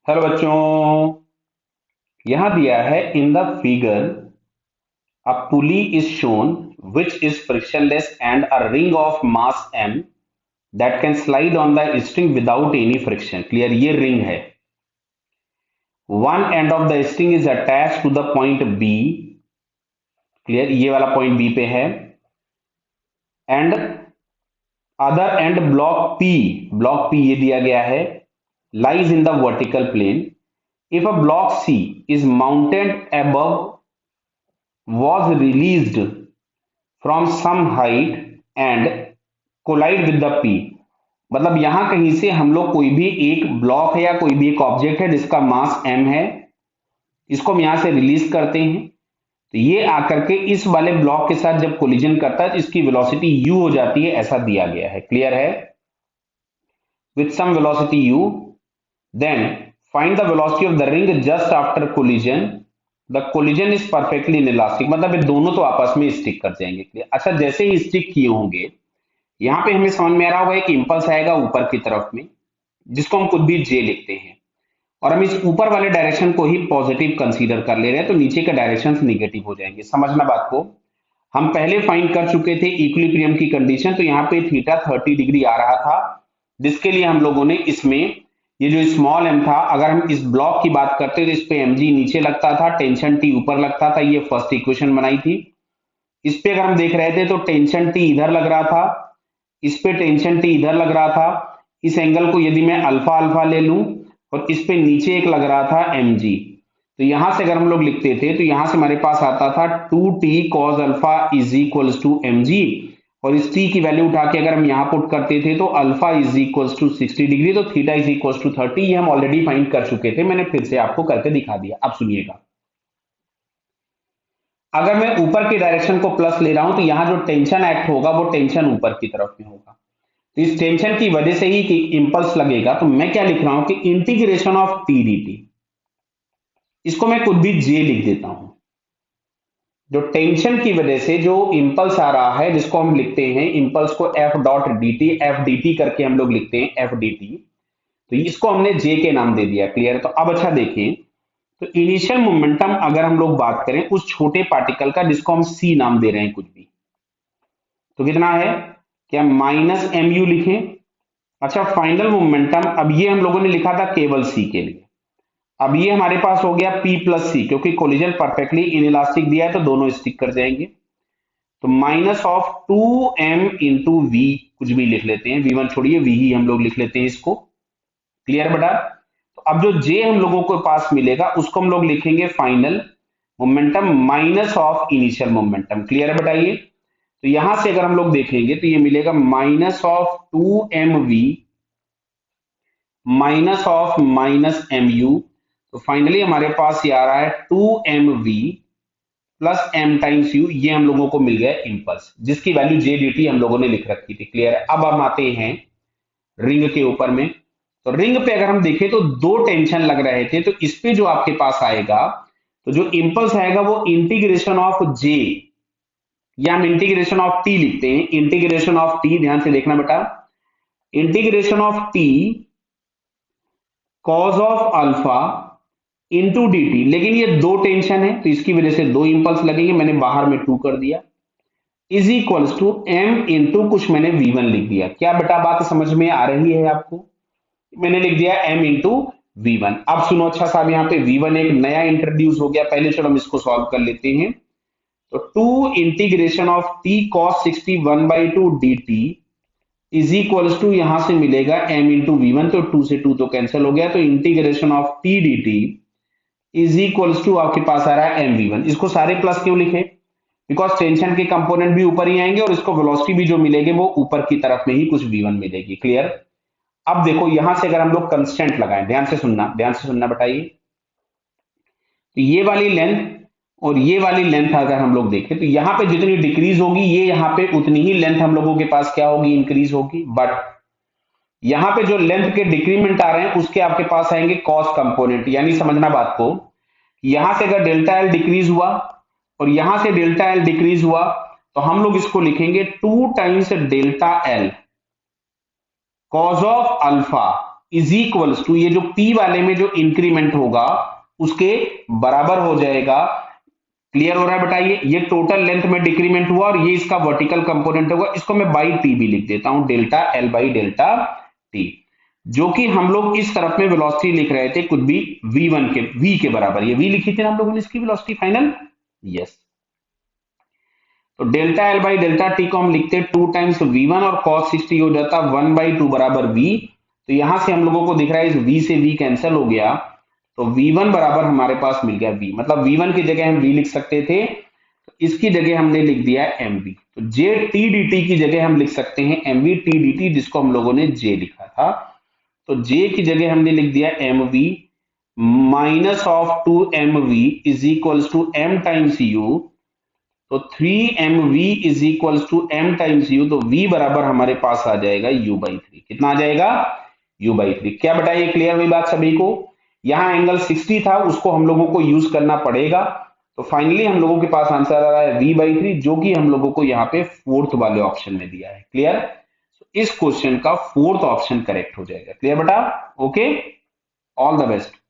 Hello बच्चों, यहां दिया है in the figure a pulley is shown which is frictionless and a ring of mass m that can slide on the string without any friction. Clear? ये ring है. One end of the string is attach to the point B. Clear? ये वाला point B पे है. And other end block P ये दिया गया है, lies in the vertical plane. If a block C is mounted above, was released from some height and collide with the P. मतलब यहां कहीं से हम लोग कोई भी एक ब्लॉक है या कोई भी एक ऑब्जेक्ट है जिसका मास m है, इसको हम यहां से रिलीज करते हैं तो ये आकर के इस वाले ब्लॉक के साथ जब कोलिजन करता है तो इसकी वेलोसिटी u हो जाती है, ऐसा दिया गया है. क्लियर है? With some velocity u, then find the velocity of the ring just after collision. The collision is perfectly inelastic. मतलब ये दोनों तो आपस में स्टिक कर जाएंगे. क्लियर? अच्छा, जैसे ही स्टिक किए होंगे यहां पे हमें समझ में आ रहा होगा एक इंपल्स आएगा ऊपर की तरफ में, जिसको हम कुछ भी जे लिखते हैं, और हम इस ऊपर वाले डायरेक्शन को ही पॉजिटिव कंसीडर कर ले रहे हैं तो नीचे के डायरेक्शन निगेटिव हो जाएंगे. समझना बात को. हम पहले फाइंड कर चुके थे इक्विलिब्रियम की कंडीशन, तो यहाँ पे थीटा 30 डिग्री आ रहा था, जिसके लिए हम लोगों ने इसमें ये जो स्मॉल एम था, अगर हम इस ब्लॉक की बात करते तो इस पे एम जी नीचे लगता था, टेंशन टी ऊपर लगता था. ये फर्स्ट इक्वेशन बनाई थी. इस पे अगर हम देख रहे थे तो टेंशन टी इधर लग रहा था, इस पे टेंशन टी इधर लग रहा था. इस एंगल को यदि मैं अल्फा अल्फा ले लूं और इस पे नीचे एक लग रहा था एम जी, तो यहां से अगर हम लोग लिखते थे तो यहां से हमारे पास आता था 2t cos alpha is equals to M G, और इस t की वैल्यू उठा के अगर हम यहां पुट करते थे तो alpha is equals to 60 degree, तो थीटा इज इक्वल्स टू 30. ये हम ऑलरेडी फाइंड कर चुके थे, मैंने फिर से आपको करके दिखा दिया. अब सुनिएगा, अगर मैं ऊपर की डायरेक्शन को प्लस ले रहा हूं तो यहां जो टेंशन एक्ट होगा वो टेंशन ऊपर की तरफ में होगा, तो इस टेंशन की वजह से ही कि इंपल्स लगेगा. तो मैं क्या लिख रहा हूं कि integration of T D T, इसको मैं कुछ भी जे लिख देता हूं. जो टेंशन की वजह से जो इंपल्स आ रहा है, जिसको हम लिखते हैं इंपल्स को F dot D T, F D T करके हम लोग लिखते हैं एफ डी टी, तो इसको हमने जे के नाम दे दिया. क्लियर? तो अब अच्छा देखें, तो इनिशियल मोमेंटम अगर हम लोग बात करें उस छोटे पार्टिकल का जिसको हम सी नाम दे रहे हैं कुछ भी, तो कितना है? क्या माइनस एम यू लिखें? अच्छा, फाइनल मोमेंटम अब ये हम लोगों ने लिखा था केवल सी के लिए. अब ये हमारे पास हो गया P प्लस सी, क्योंकि कोलिजन परफेक्टली इनइलास्टिक दिया है तो दोनों स्टिक कर जाएंगे. तो minus of 2m into we, कुछ भी लिख लेते हैं, V1 छोड़िए, V ही हम लोग लिख लेते हैं इसको. क्लियर बेटा? तो अब जो J हम लोगों को पास मिलेगा उसको हम लोग लिखेंगे final momentum minus of initial momentum. Clear है बेटा? ये तो यहां से अगर हम लोग देखेंगे तो ये मिलेगा minus of 2mv minus of minus M U. तो फाइनली हमारे पास ये आ रहा है 2mv plus m times u. ये हम लोगों को मिल गया इंपल्स, जिसकी वैल्यू जे डी टी हम लोगों ने लिख रखी थी. क्लियर है? अब हम आते हैं रिंग के ऊपर में. तो रिंग पे अगर हम देखें तो दो टेंशन लग रहे थे, तो इस पे जो आपके पास आएगा, तो जो इंपल्स आएगा वो इंटीग्रेशन ऑफ जे, या हम इंटीग्रेशन ऑफ टी लिखते हैं. इंटीग्रेशन ऑफ टी, ध्यान से देखना बेटा, integration of T cause of alpha into D T. लेकिन ये दो टेंशन है तो इसकी वजह से दो इंपल्स लगेंगे, मैंने बाहर में 2 कर दिया, is equals to M into कुछ मैंने V1 लिख दिया. क्या बेटा बात समझ में आ रही है आपको? मैंने लिख दिया m इंटू V1. अब सुनो अच्छा साहब, यहाँ पे V1 एक नया इंट्रोड्यूस हो गया. पहले चलो हम इसको सॉल्व कर लेते हैं. तो 2 integration of t cos 60 1/2 dt is equals to, यहां से मिलेगा m इंटू V1, तो 2 से 2 तो कैंसिल हो गया, तो integration of t dt is equals to आपके पास आ रहा है एम V1. इसको सारे प्लस क्यों लिखे? बिकॉज टेंशन के कंपोनेंट भी ऊपर ही आएंगे और इसको वेलोसिटी भी जो मिलेगी वो ऊपर की तरफ में ही कुछ V1 मिलेगी. क्लियर? अब देखो यहां से अगर हम लोग कंस्टेंट लगाएं, ध्यान से सुनना, ध्यान से सुनना बताइए, तो ये वाली लेंथ और ये वाली लेंथ अगर हम लोग देखें तो यहां पे जितनी डिक्रीज होगी ये यहां पे उतनी ही लेंथ हम लोगों के पास क्या होगी? इंक्रीज होगी. बट यहां पे जो लेंथ के डिक्रीमेंट आ रहे हैं उसके आपके पास आएंगे कॉस कंपोनेंट. यानी समझना बात को, यहां से अगर डेल्टा एल डिक्रीज हुआ और यहां से डेल्टा एल डिक्रीज हुआ तो हम लोग इसको लिखेंगे 2 times delta L cos of alpha is equals to, ये जो P वाले में जो इंक्रीमेंट होगा उसके बराबर हो जाएगा। क्लियर हो रहा है बेटा? ये टोटल लेंथ में डिक्रीमेंट हुआ और ये इसका वर्टिकल कंपोनेंट होगा, इसको मैं बाई टी भी लिख देता हूं, delta L by delta T, जो कि हम लोग इस तरफ में वेलोसिटी लिख रहे थे कुछ भी v1 के v के बराबर, ये v लिखी थी ना हम लोगों ने इसकी वेलोसिटी फाइनल। यस, तो delta L by delta T को हम लिखते हैं 2 टाइम्स v1 और cos 60 हो जाता 1/2 बराबर v। तो यहां से हम लोगों को दिख रहा है इस v से v कैंसिल हो गया, तो v1 बराबर हमारे पास मिल गया v, मतलब v1 की जगह हम v लिख सकते थे, तो इसकी जगह हमने लिख दिया mv। तो j t dt की जगह हम लिख सकते हैं mv t dt, जिसको हम लोगों ने j लिखा था, तो j की जगह हमने लिख दिया mv minus of 2mv is equals to m times u। तो 3mv is equals to m times u, तो v बराबर हमारे पास आ जाएगा u/3। कितना आ जाएगा? u/3। क्या बेटा ये क्लियर हुई बात सभी को? यहां एंगल 60 था, उसको हम लोगों को यूज करना पड़ेगा, तो फाइनली हम लोगों के पास आंसर आ रहा है v/3, जो कि हम लोगों को यहाँ पे फोर्थ वाले ऑप्शन में दिया है। क्लियर? इस क्वेश्चन का फोर्थ ऑप्शन करेक्ट हो जाएगा। क्लियर बेटा? Okay, all the best.